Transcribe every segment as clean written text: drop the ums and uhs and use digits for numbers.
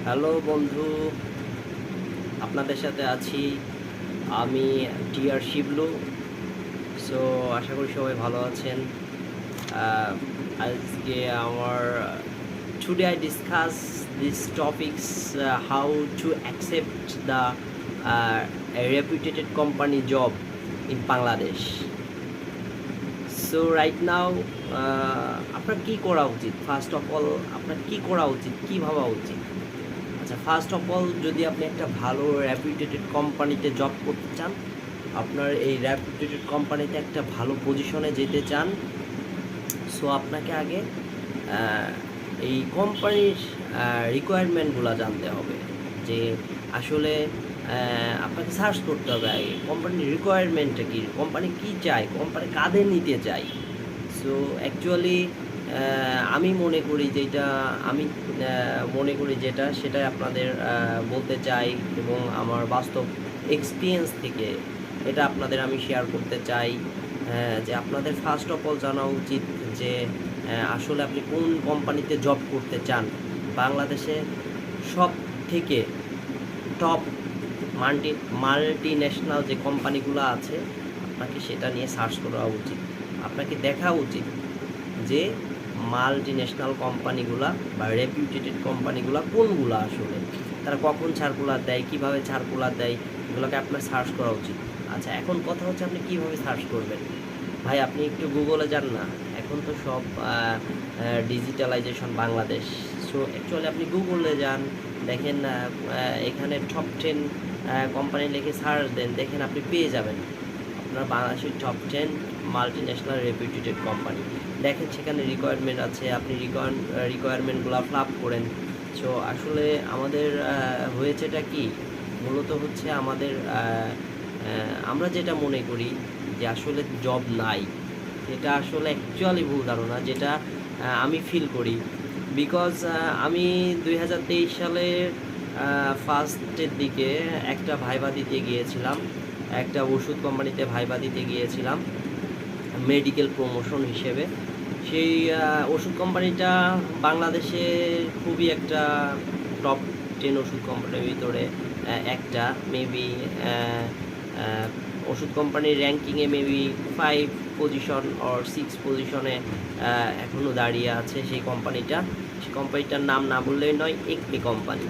Hello বন্ধু, আপনাদের সাথে আছি আমি টিআর শিবলু। সো আশা করি সবাই ভালো আছেন। আজকে আমার today I discuss this topics how to accept the reputed company job in Bangladesh. So right now আপনার কী করা উচিত? ফার্স্ট অফ অল আপনার কী করা উচিত, কী ভাবা উচিত? আচ্ছা, ফার্স্ট অফ অল যদি আপনি একটা ভালো রেপুটেটেড কোম্পানিতে জব করতে চান, আপনার এই রেপুটেটেড কোম্পানিতে একটা ভালো পজিশনে যেতে চান, সো আপনাকে আগে এই কোম্পানির রিকোয়ারমেন্টগুলো জানতে হবে। যে আসলে আপনাকে সার্চ করতে হবে আগে কোম্পানির রিকোয়ারমেন্টটা কী, কোম্পানি কী চায়, কোম্পানি কাদের নিতে চায়। সো অ্যাকচুয়ালি আমি মনে করি যেটা আমি মনে করি যেটা সেটাই আপনাদের বলতে চাই, এবং আমার বাস্তব এক্সপিরিয়েন্স থেকে এটা আপনাদের আমি শেয়ার করতে চাই। যে আপনাদের ফার্স্ট অফ অল জানা উচিত যে আসলে আপনি কোন কোম্পানিতে জব করতে চান। বাংলাদেশে সব থেকে টপ মাল্টি ন্যাশনাল যে কোম্পানিগুলো আছে, আপনাকে সেটা নিয়ে সার্চ করা উচিত। আপনাকে দেখা উচিত যে মাল্টি ন্যাশনাল কোম্পানিগুলা বা রেপুটেটেড কোম্পানিগুলা কোনগুলো, আসলে তারা কখন সার্কুলার দেয়, কীভাবে সার্কুলার দেয়, এগুলোকে আপনার সার্চ করা উচিত। আচ্ছা, এখন কথা হচ্ছে আপনি কীভাবে সার্চ করবেন। ভাই, আপনি একটু গুগলে যান না, এখন তো সব ডিজিটালাইজেশন বাংলাদেশ। সো অ্যাকচুয়ালি আপনি গুগলে যান, দেখেন এখানে টপ 10 কোম্পানি লিখে সার্চ দেন, দেখেন আপনি পেয়ে যাবেন আপনার বাংলাদেশের top 10 multinational reputed company. দেখেন সেখানে রিকোয়ারমেন্ট আছে, আপনি রিকোয়ারমেন্টগুলো ফিল আপ করেন। সো আসলে আমাদের হয়েছেটা কি, মূলত হচ্ছে আমাদের আমরা যেটা মনে করি যে আসলে জব নাই, এটা আসলে অ্যাকচুয়ালি ভুল ধারণা, যেটা আমি ফিল করি। বিকজ আমি 2023 সালের ফার্স্টের দিকে একটা ভাইবা দিতে গিয়েছিলাম, একটা ওষুধ কোম্পানিতে ভাইবা দিতে গিয়েছিলাম মেডিকেল প্রমোশন হিসেবে। সেই ওষুধ কোম্পানিটা বাংলাদেশে খুবই একটা টপ 10 ওষুধ কোম্পানির ভিতরে একটা, মেবি ওষুধ কোম্পানির র্যাঙ্কিংয়ে মেবি 5 পজিশন অর 6 পজিশনে এখনও দাঁড়িয়ে আছে সেই কোম্পানিটা। সেই কোম্পানিটার নাম না বললেই নয়, একমি কোম্পানি।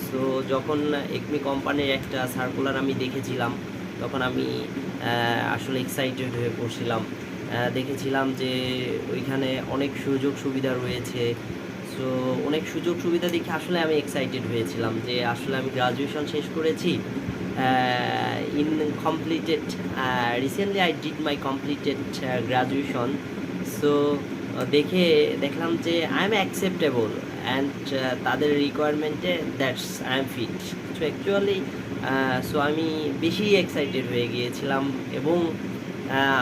সো যখন একমি কোম্পানির একটা সার্কুলার আমি দেখেছিলাম, তখন আমি আসলে এক্সাইটেড হয়ে পড়ছিলাম। দেখেছিলাম যে ওইখানে অনেক সুযোগ সুবিধা রয়েছে। সো অনেক সুযোগ সুবিধা দেখে আসলে আমি এক্সাইটেড হয়েছিলাম যে আসলে আমি গ্রাজুয়েশন শেষ করেছি, in completed recently I did my completed graduation. So দেখলাম যে আই এম অ্যাকসেপ্টেবল অ্যান্ড তাদের রিকোয়ারমেন্টে that's I am fit. So actually so আমি বেশি এক্সাইটেড হয়ে গিয়েছিলাম, এবং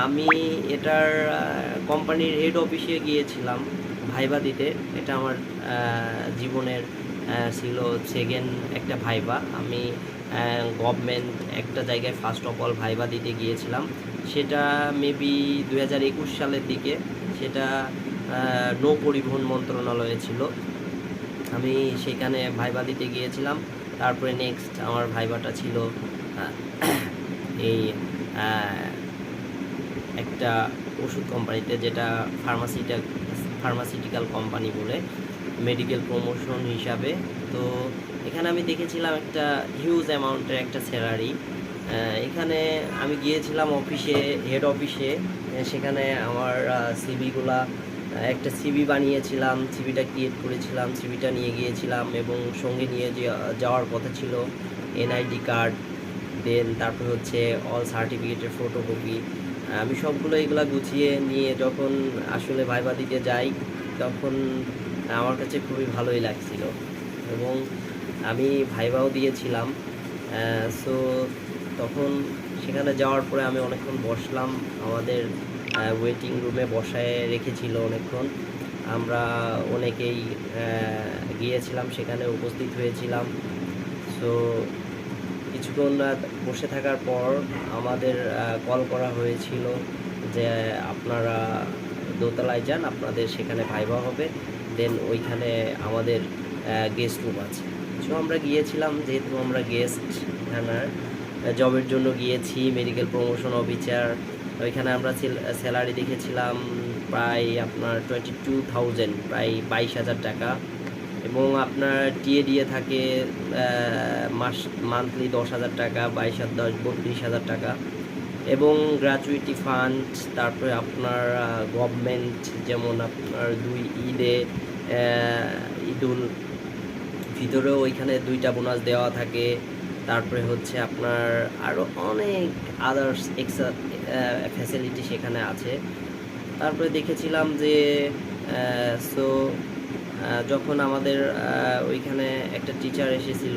আমি এটার কোম্পানির হেড অফিসে গিয়েছিলাম ভাইবা দিতে। এটা আমার জীবনের ছিল সেকেন্ড একটা ভাইবা। আমি গভর্নমেন্ট একটা জায়গায় ফার্স্ট অফ অল ভাইবা দিতে গিয়েছিলাম, সেটা মেবি 2021 সালের দিকে। সেটা নৌ পরিবহন মন্ত্রণালয়ে ছিল। আমি সেখানে ভাইবা দিতে গিয়েছিলাম। তারপরে নেক্সট আমার ভাইবাটা ছিল এই একটা ওষুধ কোম্পানিতে, যেটা ফার্মাসিউটিক্যাল কোম্পানি বলে, মেডিকেল প্রমোশন হিসাবে। তো এখানে আমি দেখেছিলাম একটা হিউজ অ্যামাউন্টের একটা স্যালারি। এখানে আমি গিয়েছিলাম অফিসে, হেড অফিসে। সেখানে আমার সিভিগুলা, একটা সিভি বানিয়েছিলাম, সিভিটা ক্রিয়েট করেছিলাম, সিভিটা নিয়ে গিয়েছিলাম, এবং সঙ্গে নিয়ে যাওয়ার কথা ছিল এনআইডি কার্ড, দেন তারপর হচ্ছে অল সার্টিফিকেটের ফটোকপি। আমি সবগুলো এগুলা গুছিয়ে নিয়ে যখন আসলে ভাইবা দিতে যাই, তখন আমার কাছে খুবই ভালোই লাগছিল, এবং আমি ভাইবাও দিয়েছিলাম। সো তখন সেখানে যাওয়ার পরে আমি অনেকক্ষণ বসলাম, আমাদের ওয়েটিং রুমে বসায় রেখেছিল অনেকক্ষণ। আমরা অনেকেই গিয়েছিলাম, সেখানে উপস্থিত হয়েছিলাম। সো কিছুক্ষণ বসে থাকার পর আমাদের কল করা হয়েছিল যে আপনারা দোতলায় যান, আপনাদের সেখানে ভাইবা হবে, দেন ওইখানে আমাদের গেস্ট রুম আছে। সো আমরা গিয়েছিলাম, যেহেতু আমরা গেস্ট এখানার জবের জন্য গিয়েছি, মেডিকেল প্রমোশন অফিসার। ওইখানে আমরা স্যালারি দেখেছিলাম প্রায় আপনার 22,000, প্রায় 22,000 টাকা। এবং আপনার টিএ দিয়ে থাকে মান্থলি 10,000 টাকা, 22 আর 10 32,000 টাকা। এবং গ্র্যাচুইটি ফান্ড, তারপরে আপনার গভর্নমেন্ট, যেমন আপনার ঈদুল ভিতরেও ওইখানে 2টা বোনাস দেওয়া থাকে। তারপরে হচ্ছে আপনার আরও অনেক আদার্স এক্সট্রা ফ্যাসিলিটি সেখানে আছে। তারপরে দেখেছিলাম যে সো যখন আমাদের ওইখানে একটা টিচার এসেছিল,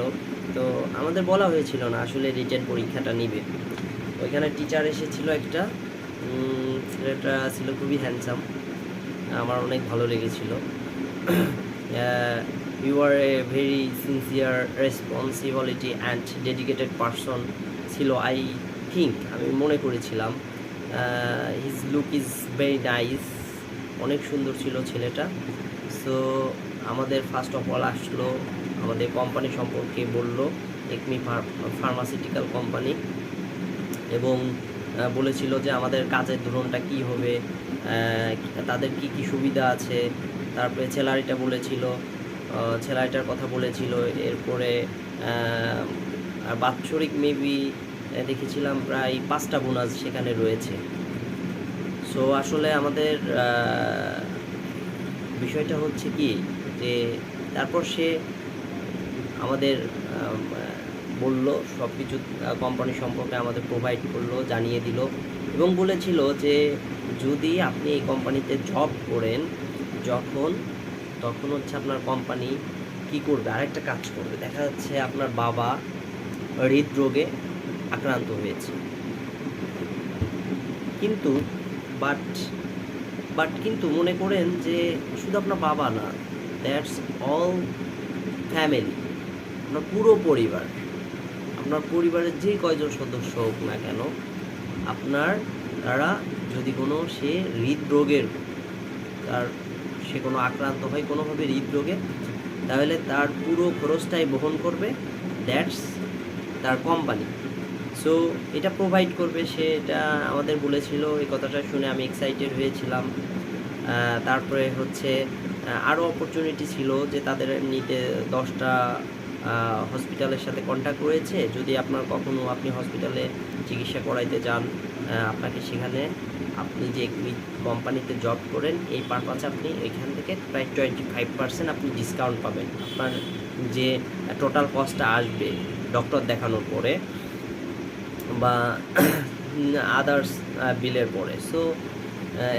তো আমাদের বলা হয়েছিল না আসলে রিটেন পরীক্ষাটা নিবে। ওইখানে টিচার এসেছিল একটা, ছেলেটা ছিল খুবই হ্যান্ডসাম, আমার অনেক ভালো লেগেছিল। You are a very sincere, responsibility and dedicated person ছিল, আই থিঙ্ক, আমি মনে করেছিলাম। His look is very nice, অনেক সুন্দর ছিল ছেলেটা। সো আমাদের ফার্স্ট অফ অল আসলো, আমাদের কোম্পানি সম্পর্কে বলল, একমি ফার্মাসিউটিক্যাল কোম্পানি, এবং বলেছিল যে আমাদের কাজের ধরনটা কী হবে, তাদের কি কি সুবিধা আছে। তারপরে স্যালারিটা বলেছিল, স্যালারিটার কথা বলেছিল। এরপরে বাৎসরিক মেবি দেখেছিলাম প্রায় 5টা বোনাস সেখানে রয়েছে। সো আসলে আমাদের বিষয়টা হচ্ছে কি, যে তারপর সে আমাদের বলল সব কিছু, কোম্পানি সম্পর্কে আমাদের প্রোভাইড করলো, জানিয়ে দিল, এবং বলেছিল যে যদি আপনি এই কোম্পানিতে জব করেন তখন হচ্ছে আপনার কোম্পানি কি করবে, আরেকটা কাজ করবে। দেখা যাচ্ছে আপনার বাবা হৃদরোগে আক্রান্ত হয়েছে, কিন্তু কিন্তু মনে করেন যে শুধু আপনার বাবা না, দ্যাটস অল ফ্যামিলি, আপনার পুরো পরিবার, আপনার পরিবারের যে কয়জন সদস্য হোক না কেন, তারা যদি কোনো সে হৃদরোগের সে কোনো আক্রান্ত হয় কোনোভাবে হৃদরোগে, তাহলে তার পুরো খরচটাই বহন করবে দ্যাটস তার কোম্পানি। সো এটা প্রোভাইড করবে, সে এটা আমাদের বলেছিল। এই কথাটা শুনে আমি এক্সাইটেড হয়েছিলাম। তারপরে হচ্ছে আরও অপরচুনিটি ছিল যে তাদের এমনিতে 10টা হসপিটালের সাথে কন্ট্যাক্ট রয়েছে, যদি আপনি হসপিটালে চিকিৎসা করাইতে যান, আপনাকে সেখানে আপনি যে কোম্পানিতে জব করেন এই পারপাসে আপনি এখান থেকে প্রায় 25% আপনি ডিসকাউন্ট পাবেন, আপনার যে টোটাল কস্টটা আসবে ডক্টর দেখানোর পরে বা আদার্স বিলের পরে। সো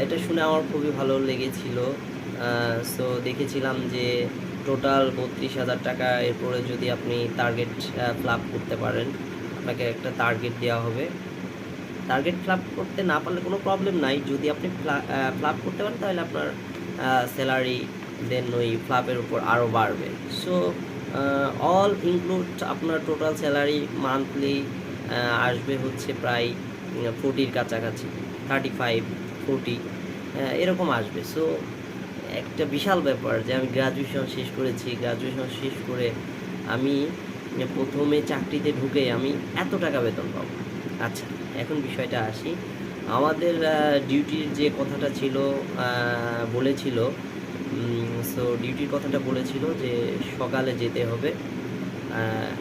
এটা শুনে আমার খুবই ভালো লেগেছিল। সো দেখেছিলাম যে টোটাল 32,000 টাকা, এরপরে যদি আপনি টার্গেট ফ্লাপ করতে পারেন, আপনাকে একটা টার্গেট দেওয়া হবে। টার্গেট ফ্লাপ করতে না পারলে কোনো প্রবলেম নাই, যদি আপনি ফ্লাপ করতে পারেন তাহলে আপনার স্যালারি দেন ওই ফ্লাপের উপর আরও বাড়বে। সো অল ইনক্লুড আপনার টোটাল স্যালারি মান্থলি আসবে হচ্ছে প্রায় 40-র কাছাকাছি, 35-40 এরকম আসবে। সো একটা বিশাল ব্যাপার যে আমি গ্র্যাজুয়েশন শেষ করেছি, গ্র্যাজুয়েশন শেষ করে আমি প্রথমে চাকরিতে ঢুকে আমি এত টাকা বেতন পাবো। আচ্ছা, এখন বিষয়টা আসি, আমাদের ডিউটির যে কথাটা ছিল বলেছিল, সো ডিউটির কথাটা বলেছিল যে সকালে যেতে হবে।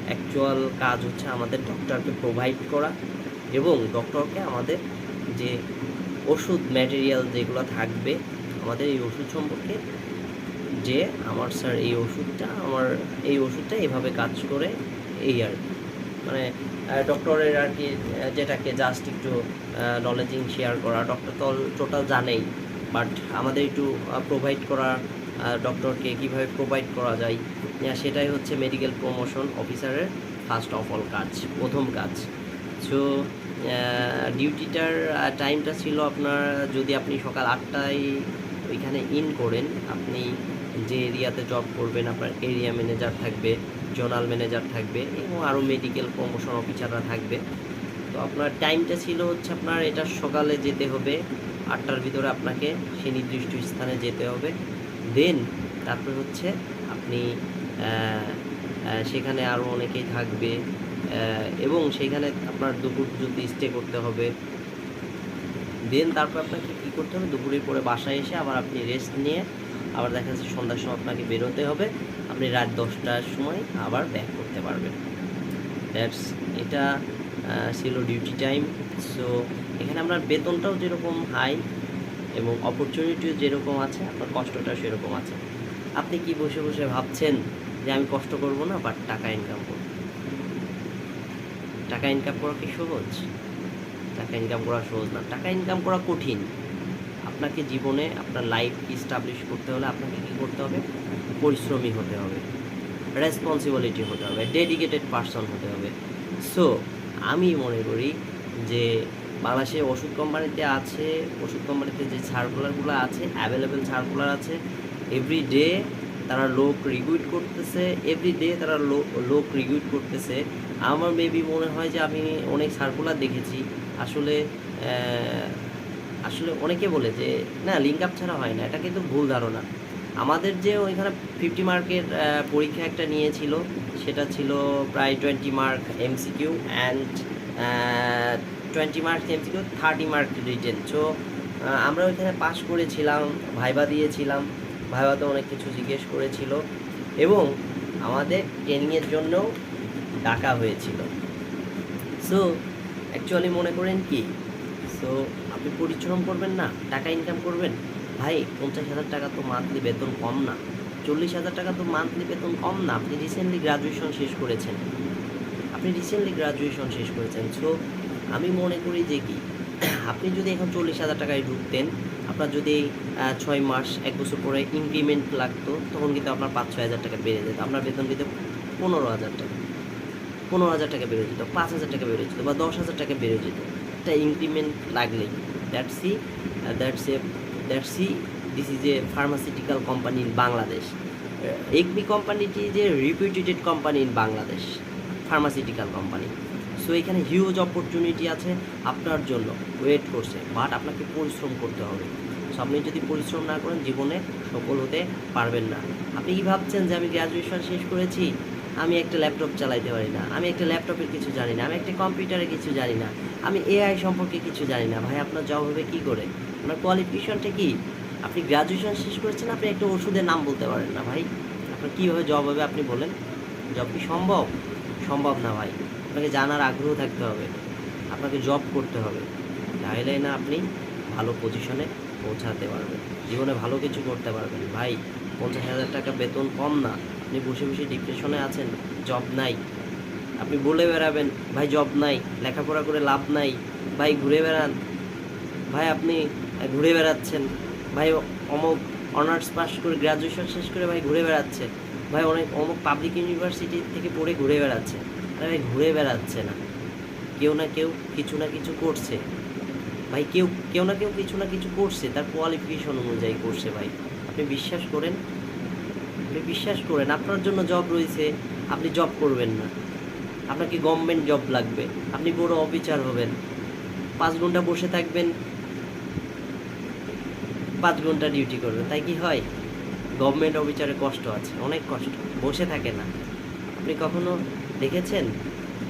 অ্যাকচুয়াল কাজ হচ্ছে আমাদের ডক্টরকে প্রোভাইড করা এবং ডক্টরকে আমাদের যে ওষুধ ম্যাটেরিয়াল যেগুলো থাকবে আমাদের এই ওষুধ সম্পর্কে, যে আমার স্যার এই ওষুধটা এভাবে কাজ করে, এই আর কি, মানে ডক্টরের আর কি যেটাকে জাস্ট একটু নলেজিং শেয়ার করা। ডক্টর তো টোটাল জানেই, বাট আমাদের একটু প্রোভাইড করা, ডক্টরকে কীভাবে প্রোভাইড করা যায়, সেটাই হচ্ছে মেডিকেল প্রমোশন অফিসারের ফার্স্ট অফ অল কাজ, প্রথম কাজ। সো ডিউটিটার টাইমটা ছিল আপনার, যদি আপনি সকাল 8টায় ওইখানে ইন করেন, আপনি যে এরিয়াতে জব করবেন আপনার এরিয়া ম্যানেজার থাকবে, জোনাল ম্যানেজার থাকবে এবং আরও মেডিকেল প্রমোশন অফিসাররা থাকবে। তো আপনার টাইমটা ছিল হচ্ছে আপনার এটা সকালে যেতে হবে, 8টার ভিতরে আপনাকে সেই নির্দিষ্ট স্থানে যেতে হবে। দেন তারপর হচ্ছে আপনি সেখানে আরও অনেকেই থাকবে, এবং সেখানে আপনার দুপুর যদি স্টে করতে হবে। দেন তারপর আপনাকে কী করতে হবে, দুপুরের পরে বাসায় এসে আবার আপনি রেস্ট নিয়ে আবার দেখা যাচ্ছে সন্ধ্যার সময় আপনাকে বেরোতে হবে, আপনি রাত 10টার সময় আবার ব্যাক করতে পারবেন। দ্যাটস এটা ছিল ডিউটি টাইম। সো এখানে আপনার বেতনটাও যেরকম হাই এবং অপরচুনিটিও যেরকম আছে, আপনার কষ্টটাও সেরকম আছে। আপনি কি বসে বসে ভাবছেন যে আমি কষ্ট করব না, বাট টাকা ইনকাম করব? টাকা ইনকাম করা কি সহজ? টাকা ইনকাম করা সহজ না, টাকা ইনকাম করা কঠিন। আপনাকে জীবনে আপনার লাইফ ইস্টাবলিশ করতে হলে আপনাকে কী করতে হবে? পরিশ্রমী হতে হবে, রেসপন্সিবিলিটি হতে হবে, ডেডিকেটেড পারসন হতে হবে। সো আমি মনে করি যে বাংলাদেশে ওষুধ কোম্পানিতে আছে, ওষুধ কোম্পানিতে যে সার্কুলারগুলো আছে, অ্যাভেলেবেল সার্কুলার আছে, এভরিডে তারা লোক রিক্রুইট করতেছে, এভরিডে তারা লোক রিক্রুইট করতেছে। আমার মেবি মনে হয় যে আমি অনেক সার্কুলার দেখেছি। আসলে আসলে অনেকে বলে যে না, লিঙ্ক আপ ছাড়া হয় না, এটা কিন্তু ভুল ধারণা। আমাদের যে ওইখানে 50 মার্কের পরীক্ষা একটা নিয়েছিল, সেটা ছিল প্রায় 20 mark MCQ and 20 mark MCQ, 30 mark written. So আমরা ওইখানে পাস করেছিলাম, ভাইবা দিয়েছিলাম, ভাইবাতে অনেক কিছু জিজ্ঞেস করেছিল এবং আমাদের ট্রেনিংয়ের জন্যও ডাকা হয়েছিল। সো অ্যাকচুয়ালি মনে করেন কি, সো আপনি পরিশ্রম করবেন না, টাকা ইনকাম করবেন। ভাই 50,000 টাকা তো মান্থলি বেতন কম না, 40,000 টাকা তো মান্থলি বেতন কম না। আপনি রিসেন্টলি গ্রাজুয়েশন শেষ করেছেন, সো আমি মনে করি যে কি, আপনি যদি এখন 40,000 টাকায় ঢুকতেন, আপনার যদি 6 মাস 1 বছর পরে ইনক্রিমেন্ট লাগতো, তখন কিন্তু আপনার 5-6 হাজার টাকা বেড়ে যেত, আপনার বেতন কিন্তু 15,000 টাকা, 15,000 টাকা বেড়ে যেত, 5,000 টাকা বেড়ে যেত বা 10,000 টাকা বেড়ে যেত, একটা ইনক্রিমেন্ট লাগলেই। That's this is a pharmaceutical company in Bangladesh. এগমি কোম্পানিটি যে reputed company in Bangladesh, pharmaceutical company. So এখানে হিউজ অপরচুনিটি আছে আপনার জন্য, ওয়েট করছে, বাট আপনাকে পরিশ্রম করতে হবে। সো আপনি যদি পরিশ্রম না করেন, জীবনে সফল হতে পারবেন না। আপনি কি ভাবছেন যে আমি গ্র্যাজুয়েশন শেষ করেছি, আমি একটা ল্যাপটপ চালাইতে পারি না, আমি একটা ল্যাপটপের কিছু জানি না, আমি একটা কম্পিউটারের কিছু জানি না, আমি এআই সম্পর্কে কিছু জানি না? ভাই আপনার জব হবে কী করে? আপনার কোয়ালিফিকেশনটা কি? আপনি গ্র্যাজুয়েশন শেষ করেছেন, আপনি একটা ওষুধের নাম বলতে পারেন না ভাই, আপনার কীভাবে জব হবে? আপনি বলেন, জব কি সম্ভব? সম্ভব না ভাই। আপনাকে জানার আগ্রহ থাকতে হবে, আপনাকে জব করতে হবে, তাহলে না আপনি ভালো পজিশনে পৌঁছাতে পারবেন, জীবনে ভালো কিছু করতে পারবেন। ভাই 50,000 টাকা বেতন কম না। আপনি বসে বসে ডিপ্রেশনে আছেন, জব নাই, আপনি বলে বেড়াবেন ভাই জব নাই, লেখাপড়া করে লাভ নাই, ভাই ঘুরে বেড়ান, ভাই আপনি ঘুরে বেড়াচ্ছেন, ভাই অমুক অনার্স পাস করে গ্র্যাজুয়েশন শেষ করে ভাই ঘুরে বেড়াচ্ছে, ভাই অমুক পাবলিক ইউনিভার্সিটি থেকে পড়ে ঘুরে বেড়াচ্ছে। আরে ভাই ঘুরে বেড়াচ্ছে না, কেউ না কেউ কিছু না কিছু করছে ভাই, কেউ না কেউ কিছু না কিছু করছে, তার কোয়ালিফিকেশন অনুযায়ী করছে ভাই। আপনি বিশ্বাস করেন আপনার জন্য জব রয়েছে, আপনি জব করবেন না? আপনাকে গভর্নমেন্ট জব লাগবে, আপনি বড় অফিসার হবেন, 5 ঘন্টা বসে থাকবেন, 5 ঘন্টা ডিউটি করবেন, তাই কি হয়? গভর্নমেন্ট অফিসারের কষ্ট আছে, অনেক কষ্ট, বসে থাকে না। আপনি কখনো দেখেছেন?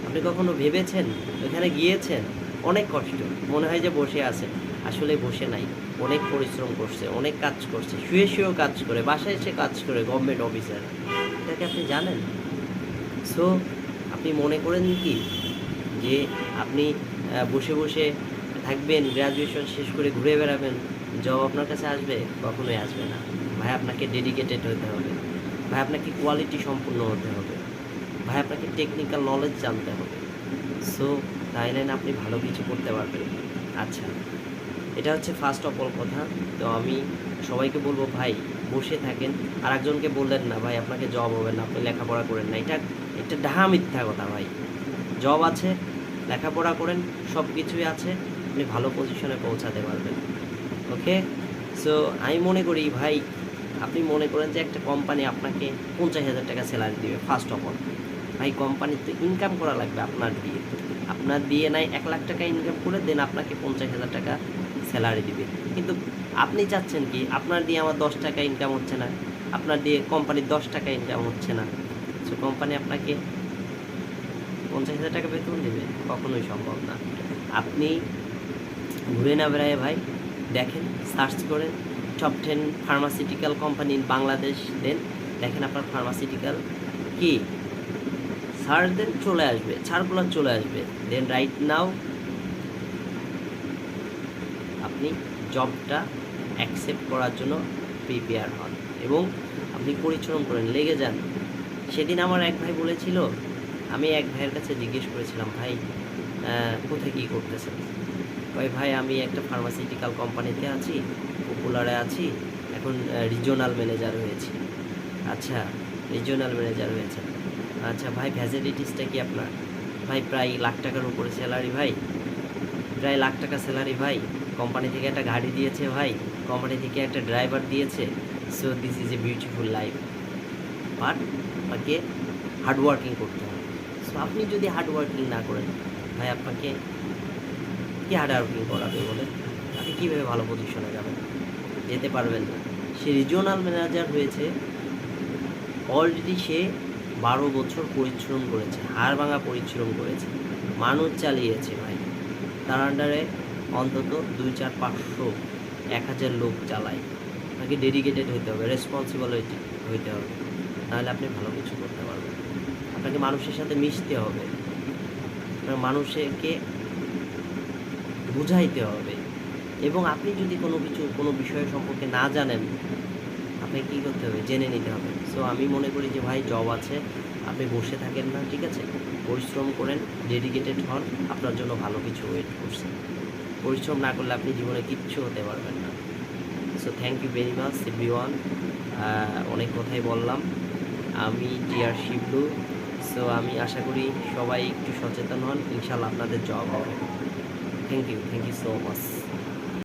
আপনি কখনো ভেবেছেন? ওখানে গিয়েছেন, অনেক কষ্ট, মনে হয় যে বসে আছে, আসলে বসে নাই, অনেক পরিশ্রম করছে, অনেক কাজ করছে, শুয়েও কাজ করে, বাসায় এসে কাজ করে গভর্নমেন্ট অফিসার। এটাকে আপনি জানেন? সো আপনি মনে করেন কি যে আপনি বসে বসে থাকবেন, গ্র্যাজুয়েশন শেষ করে ঘুরে বেড়াবেন, জব আপনার কাছে আসবে? কখনোই আসবে না ভাই। আপনাকে ডেডিকেটেড হতে হবে ভাই, আপনাকে কোয়ালিটি সম্পূর্ণ হতে হবে ভাই, আপনাকে টেকনিক্যাল নলেজ জানতে হবে। সো তাইলে না আপনি ভালো কিছু করতে পারবেন। আচ্ছা, এটা হচ্ছে ফার্স্ট অফ অল কথা। তো আমি সবাইকে বলবো ভাই বসে থাকেন, আর একজনকে বললেন না ভাই আপনাকে জব হবে না, আপনি লেখাপড়া করেন না, এটা একটা ডাহা মিথ্যা কথা ভাই। জব আছে, লেখাপড়া করেন, সব কিছুই আছে, আপনি ভালো পজিশনে পৌঁছাতে পারবেন। ওকে, সো আমি মনে করি ভাই, আপনি মনে করেন যে একটা কোম্পানি আপনাকে 50,000 টাকা স্যালারি দেবে, ফার্স্ট অফ অল ভাই কোম্পানিতে ইনকাম করা লাগবে আপনার দিয়ে নাই 1 লাখ টাকা ইনকাম করে দেন আপনাকে 50,000 টাকা স্যালারি দিবে। কিন্তু আপনি চাচ্ছেন কি, আপনার দিয়ে আমার 10 টাকা ইনকাম হচ্ছে না, আপনার দিয়ে কোম্পানির 10 টাকা ইনকাম হচ্ছে না। সো কোম্পানি আপনাকে 50,000 টাকা বেতন দেবে? কখনোই সম্ভব না। আপনি ঘুরে না বেড়ায় ভাই দেখেন, সার্চ করেন top 10 pharmaceutical company in Bangladesh, then দেখেন আপনার ফার্মাসিউটিক্যাল কি, সার্চ দেন, চলে আসবে, সার্কুলার চলে আসবে। দেন রাইট নাও আপনি জবটা অ্যাকসেপ্ট করার জন্য প্রিপেয়ার হন এবং আপনি পরিশ্রম করেন, লেগে যান। সেদিন আমার এক ভাই বলেছিল, আমি এক ভাইয়ের কাছে জিজ্ঞেস করেছিলাম, ভাই কোথায় কী করতেছেন? ওই ভাই আমি একটা ফার্মাসিউটিক্যাল কোম্পানিতে আছি, পপুলারে আছি, এখন রিজিওনাল ম্যানেজার হয়েছি। আচ্ছা, রিজিওনাল ম্যানেজার হয়েছে, আচ্ছা ভাই ফ্যাসিলিটিসটা কি আপনার? ভাই প্রায় লাখ টাকার উপরে স্যালারি ভাই, প্রায় লাখ টাকা স্যালারি ভাই, কোম্পানি থেকে একটা গাড়ি দিয়েছে ভাই, কোম্পানি থেকে একটা ড্রাইভার দিয়েছে। So this is a beautiful life, but আপনাকে হার্ডওয়ার্কিং করতে হবে। সো আপনি যদি হার্ডওয়ার্কিং না করেন ভাই, আপনাকে কি হার্ডওয়ার্কিং করাবে বলেন? আপনি কীভাবে ভালো পজিশনে যাবেন? যেতে পারবেন না। সে রিজিওনাল ম্যানেজার হয়েছে, অলরেডি সে 12 বছর পরিশ্রম করেছে, হাড় ভাঙা পরিশ্রম করেছে, মানুষ চালিয়েছে ভাই। তার আন্ডারে অন্তত 2, 4, 500, 1000 লোক চালায়। আপনাকে ডেডিকেটেড হতে হবে, রেসপন্সিবিলিটি হইতে হবে, তাহলে আপনি ভালো কিছু করতে পারবেন। আপনাকে মানুষের সাথে মিশতে হবে, আপনার মানুষকে বুঝাইতে হবে, এবং আপনি যদি কোনো বিষয় সম্পর্কে না জানেন, আপনাকে কী করতে হবে? জেনে নিতে হবে। সো আমি মনে করি যে ভাই জব আছে, আপনি বসে থাকেন না, ঠিক আছে? পরিশ্রম করেন, ডেডিকেটেড হন, আপনার জন্য ভালো কিছু ওয়েট করছে। পরিশ্রম না করলে আপনি জীবনে কিচ্ছু হতে পারবেন না। So thank you very much everyone. অনেক কথাই বললাম, আমি টিআর শিবলু। সো আমি আশা করি সবাই একটু সচেতন হন, ইনশাল্লাহ আপনাদের জব হবে। Thank you so much.